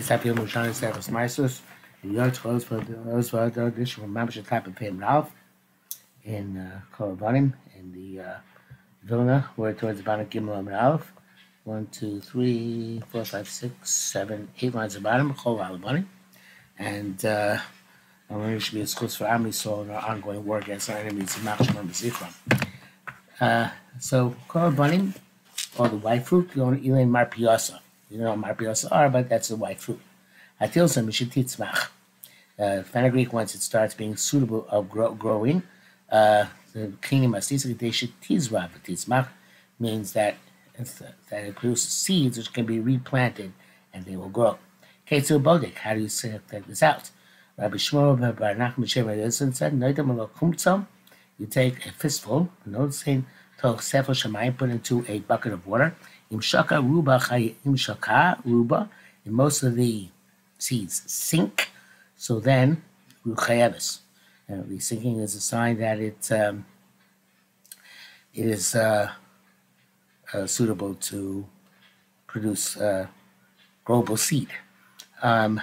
Yerushalmi Ma'asros. The yards closed for the edition from Mamash type of Payim Ralph in Kolobanim in the Vilna, where towards the bottom Gimel and Aleph. 1, 2, 3, 4, 5, 6, 7, 8 lines of bottom, Kol Alabanim. And there should be a schools for Am Yisrael in our ongoing war against our enemies in Machsham and Zichron. So Kolobanim, or the white fruit, you own Elaine Marpiasa. You know what Marpiasa are, but that's the white fruit. Atilsa Mishititzmach. Fenugreek, once it starts being suitable of growing, the Kini Masisa Gedesha Tizra Titzmach means that it produces seeds which can be replanted and they will grow. Ketsu Bodik, how do you take this out? Rabbi Shmuel Bar Nachman Sheva Yosef said, Noidam Lo Kumtzom, you take a fistful, noticing Toch Sefel Shamayim, put into a bucket of water. Im Shaka Ruba, and most of the seeds sink, so then Ruchayevis. The sinking is a sign that it is suitable to produce growable seed. If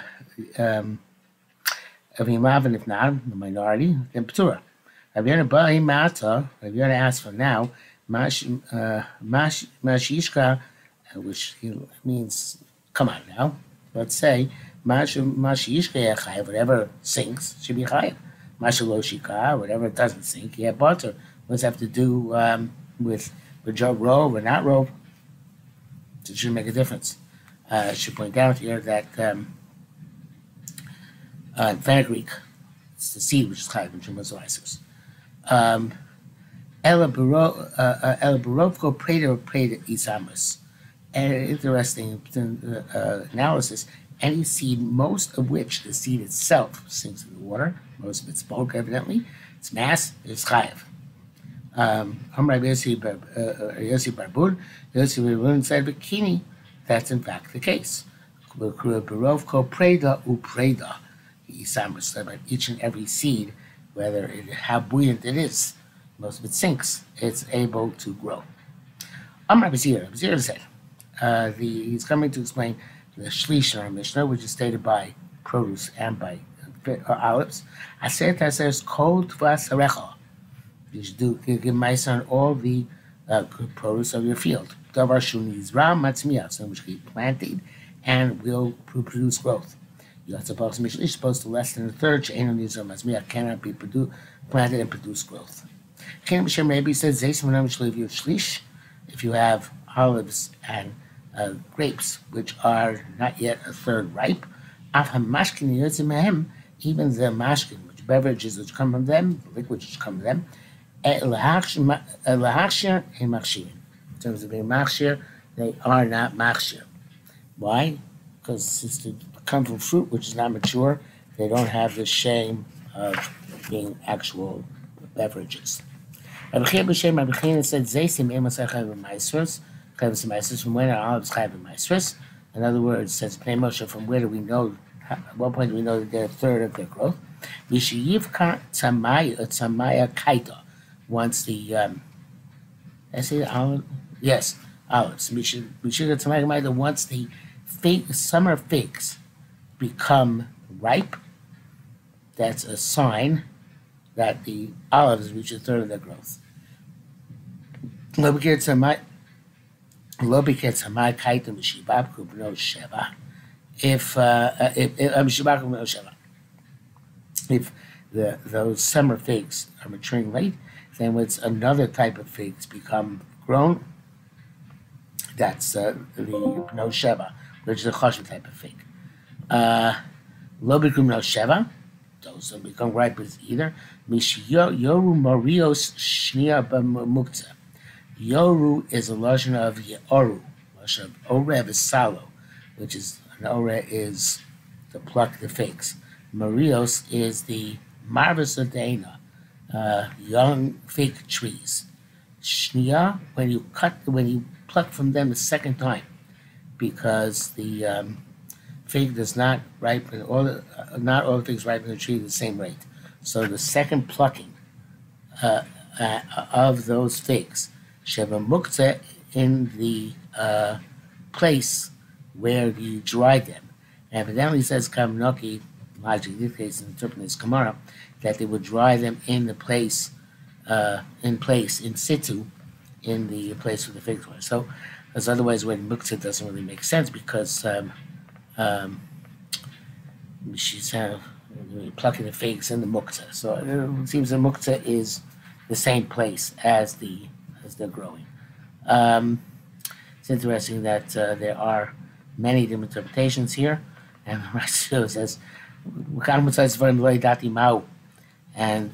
not, the minority, then Ptura. If you're going to ask for now, Mashishka, which means, come on now, let's say, Mashishka, whatever sinks, should be chayav. Mashaloshika, whatever doesn't sink, you have butter. What's have to do with rove or not rove? It shouldn't make a difference. I should point out here that in fenugreek, it's the seed which is chayav in Shumas Ma'asros. Ela Barovko Preda Isamus. Interesting analysis. Any seed, most of which the seed itself sinks in the water, most of its bulk, evidently, its mass is chayav. Yossi Barbun said, Bikini, that's in fact the case. Barovko Preda Upreda Isamus, about each and every seed, how buoyant it is, most of it sinks, it's able to grow. Rabbi Zira said, he's coming to explain the Shlish in our Mishnah, which is stated by produce and by olives. I said that says, Kol Tvas Harecha. You should give my son all the produce of your field. Davar Shuni Zra Matzmiya, so which can be planted and will produce growth. You're supposed to less than a third. Cannot be planted and produce growth. Maybe says if you have olives and grapes which are not yet a third ripe, even the mashkin, which beverages which come from them, the liquids which come from them, in terms of being machshir, they are not machshir. Why? Because it's to come from fruit which is not mature, they don't have the shame of being actual beverages. Rabbi China said, "Zeisim Ma'asros, from when are olives chayav Ma'asros?" In other words, says Pnei Moshe, from where do we know? At what point do we know that they're a third of their growth? V'shiyivka tzamaya kaita. Once the I say olive, yes, olives. V'shiyivka tzamaya kaita. Once the summer figs become ripe, that's a sign that the olives reach a third of their growth. If those summer figs are maturing late, then when another type of figs become grown, that's the B'no Sheva, which is a chashuv type of fig. Lo B'kum No Sheva, those don't become ripe as either. Yoru Morios Shnia B'muktzah. Yoru is a lashon of Yoru. Lashon of Orev is salo, which is, an Orev is to pluck the figs. Morios is the Marvis of Dana, young fig trees. Shnia, when you pluck from them the second time, because the fig does not ripen, not all the figs ripen in the tree at the same rate. So the second plucking of those figs, Sheva Muktzeh, in the place where you dry them, And evidently says Kamnoki, logic dictates in interpreting this Gemara, that they would dry them in situ, in the place of the fig tree. So, because otherwise, when muktzah doesn't really make sense, because she's plucking the figs in the muktzah. So it seems the muktzah is the same place as they're growing. It's interesting that there are many different interpretations here, and Rashi says, and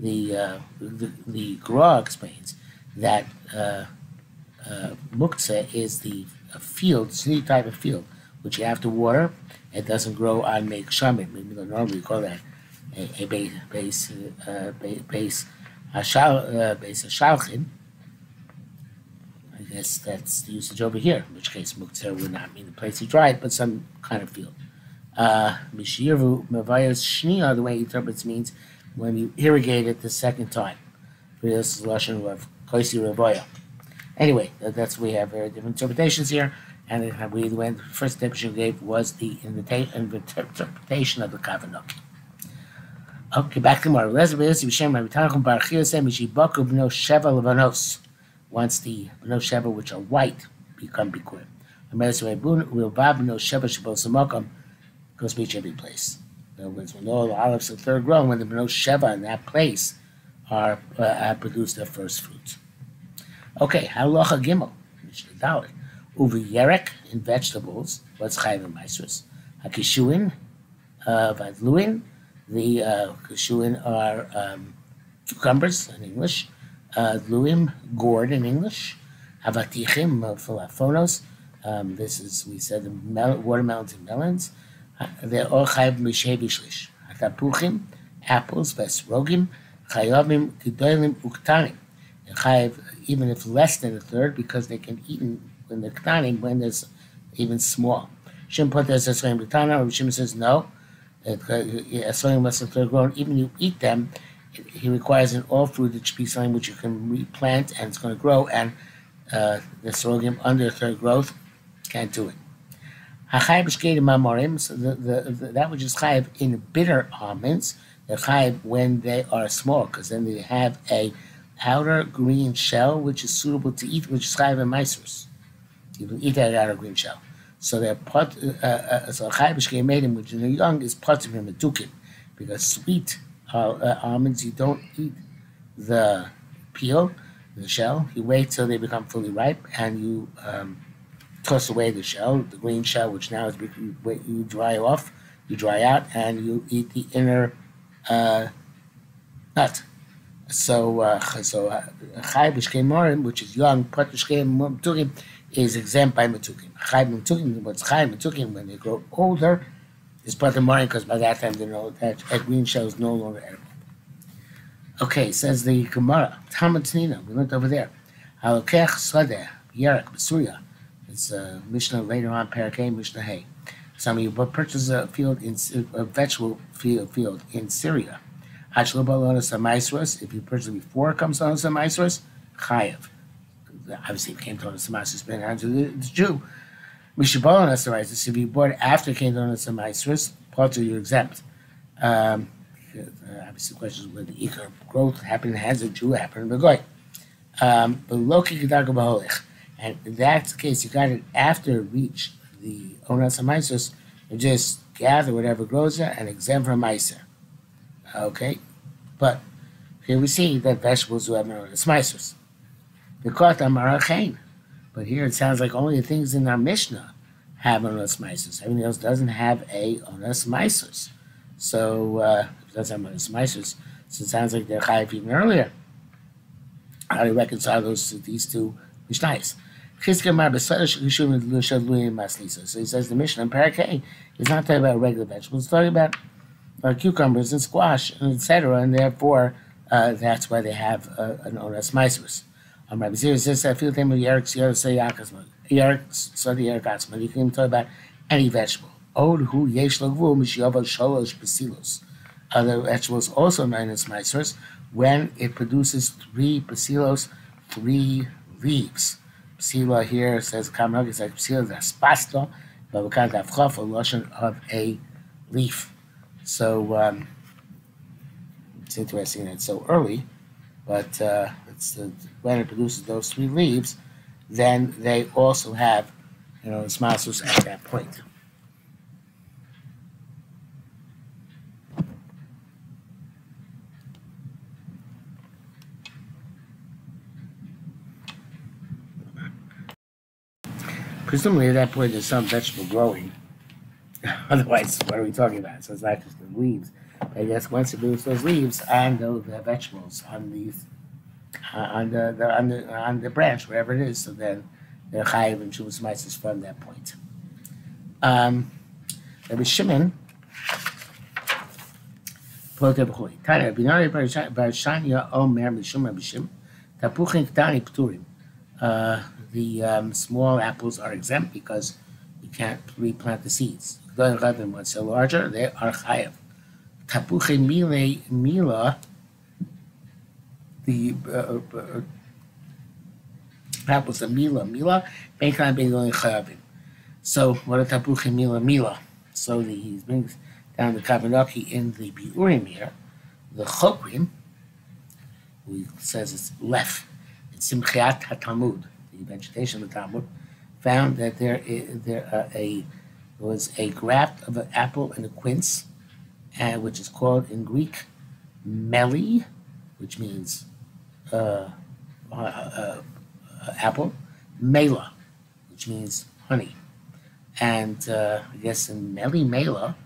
the Gra explains that muktzah is the field, it's a new type of field, which you have to water. It doesn't grow on make shamim. We normally call that a base shalchin. I guess that's the usage over here, in which case muktzah would not mean the place you dry it, but some kind of field. Mishirvu mavayos shnia, the way he interprets, means when you irrigate it the second time. This is lashon of koisi ravoya. Anyway, that's we have very different interpretations here, and the first interpretation we gave was the interpretation of the kavanok. Okay, back to more. Once the bno sheva which are white become bikurim. Goes to each every place. In other words, when all the olives are third grown, when the bno sheva in that place are produce their first fruits. Okay, halacha gimel, Mishnah Dalet. Uvi yerek in vegetables, what's chayv and maasros. Hakishuin, vadluin. The kishuin are cucumbers in English. Dluim, gourd in English. Havatichim, falafonos. This is, we said, the watermelons and melons. They're all chayv mishay bishlish. Hatapuchim, apples, vesrogim, chayavim, gedolim, uktanim. They're chayv even if less than a third, because they can eat when they're ktanim, when there's even small. Shim put this as Shimon says no. Something less than a third grown, even you eat them, he requires an all fruit that should be something which you can replant and it's going to grow, and the sorghum under a third growth can't do it. That which is chayiv in bitter almonds, they're chayiv when they are small, because then they have a outer green shell which is suitable to eat, which is chayiv and maasros. You can eat that outer green shell. So they're pot. So chayiv b'shkei medim, which in the young is pot of metukin, because sweet almonds you don't eat the peel, the shell. You wait till they become fully ripe, and you toss away the shell, the green shell, which now is you dry off, you dry out, and you eat the inner nut. So chayiv b'shkei morim, which is young, pot b'shkei metukin, is exempt by metukim. Chayiv metukim, what's chayiv metukim when they grow older, is part of the morning, because by that time they know that green shell is no longer edible. Okay, says the Gemara, Talmud Tanina, we went over there. Halokech sadeh yerek b'surya. It's Mishnah later on, Parakeh Mishnah Hay. Some of you purchase a vegetable field in Syria. If you purchase it before it comes on some maasros, chayiv. Obviously, it came to some maasros, but it to the Jew. Mishabal on us, if you bought it after it came to some maasros, part of you're exempt. Obviously, the question is whether the ikar growth happened in the hands of the Jew, happened in the goy. But loki gedarga b'holich, and in that case, you got it after it reached the onas maasros, you just gather whatever grows there and exempt from maaser. Okay, but here we see that vegetables do have no onas maasros. The kota marachain, but here it sounds like only the things in our Mishnah have onas maasros. Everything else doesn't have a onas maasros. So if it doesn't have onas maasros, so it sounds like they're chayiv even earlier. How do you reconcile these two mishnayos? So he says the Mishnah in Parakeh is not talking about regular vegetables; it's talking about cucumbers and squash, and etc. And therefore, that's why they have an onas maasros. Rabbi Zira says, "I feel the name of Yerek Yerek. You can talk about any vegetable. Other vegetables also known as maasros when it produces 3 basilos, 3 leaves. Basila here says Kamrog is like Basila das pasta, Babakan daf chaf, a lashon of a leaf. So it's interesting that it's so early, but when it produces those 3 leaves, then they also have, Yerushalmi Ma'asros at that point. Presumably at that point there's some vegetable growing. Otherwise, what are we talking about? So it's not just the leaves. But I guess once it moves those leaves on the vegetables on these on the branch, wherever it is, so then they're chayiv and Yerushalmi Ma'asros from that point. Rabbi Shimon, Tanya, Binari Barshanya Omer Mishum Rabbi Shimon, Tapuchin Ktani Pturim. The small apples are exempt because you can't replant the seeds. Once they're larger, they are chayav. Tapuchin Mila, the apples of Mila, Beikan Bein Chayavim. So what are Tapuchin Mila? So he brings down the Kavanaki in the Biurim here, the Chokrim, who says it's left. It's Simchiat HaTalmud, the vegetation of the Talmud, found that there was a graft of an apple and a quince, which is called in Greek meli, which means apple, mela, which means honey. And I guess in mela,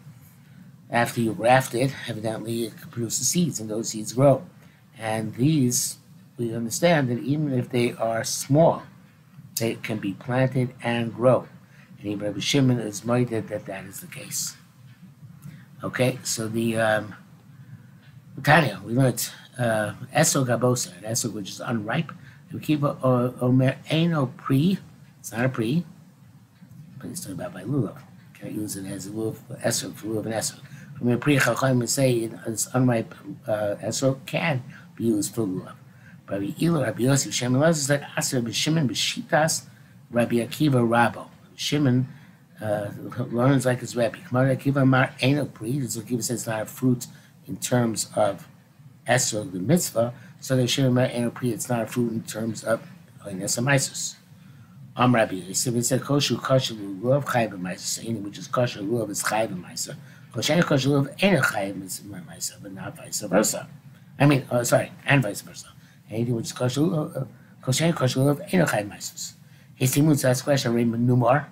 after you graft it, evidently it produces seeds, and those seeds grow. And these, we understand that even if they are small, they can be planted and grow. And even Rabbi Shimon is moided that is the case. Okay, so the Tanya, we learned esog gabosa, an esog which is unripe. We keep omer eno pri. It's not a pri, but it's talking about by lulav. Can't use it as a lulav esog for lulav and esog. From a pri chacham say it's unripe esog can be used for lulav. Rabbi Elo, Rabbi Yosef, Shem Elazar said Aser Rabbi Shimon b'shitas Rabbi Akiva Rabo. Shimon learns like his Rabbi. Rabbi Akiva Mar Eno Pri. Rabbi Akiva says it's not a fruit in terms of esrog, the mitzvah. So they Shimon Mar Eno Pri. It's not a fruit in terms of Yerushalmi Ma'asros. Rabbi Yosef said kosher lulav chayiv b'ma'asros. Any which is kosher lulav is chayiv b'ma'asros. Kosher lulav ain't chayiv b'ma'asros, but not vice versa. And vice versa. Anything which is kosher lulav ain't chayiv b'ma'asros. His asked a question, Raymond Numar,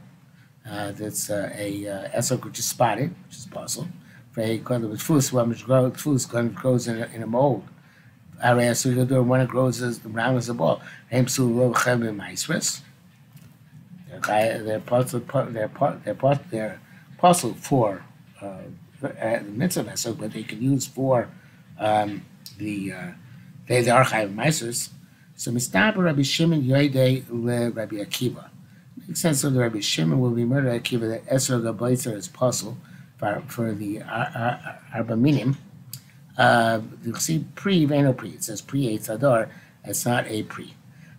that's a esrog which is spotted, which is possible. For a color with fus, which grows in a mold. When it grows as round as a ball. They're possible for the mitzvah esrog, but they can use for they are chayiv b'ma'asros. So Mistaber Rabbi Shimon Yoidei le Rabbi Akiva. Makes sense that Rabbi Shimon will be murdered Akiva that esrog gaboser is possible for the arba minim. You see pre veno pre. It says pre eitz adar. It's not a pre.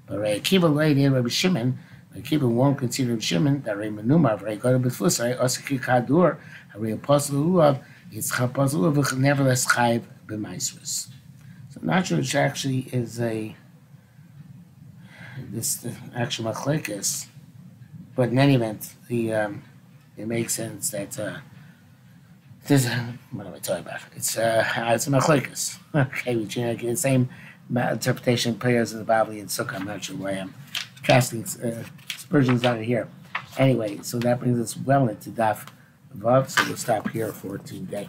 But Rabbi Akiva Yoidei Rabbi Shimon. Rabbi Akiva won't consider Rabbi Shimon that Rabbi Menumar Rabbi Goda b'tfusay osiki kadur Rabbi Apostle Lulav. It's Apostle Lulav nevertheless chayiv b'ma'asros. So I'm not sure which actually is the actual machlekes, but in any event, it makes sense that this. What am I talking about? It's a machlekes. Okay, we get the same interpretation players in the Bavli and Sukkah. I'm not sure why I'm casting aspersions out of here. Anyway, so that brings us well into Daf Vav. So we'll stop here for today.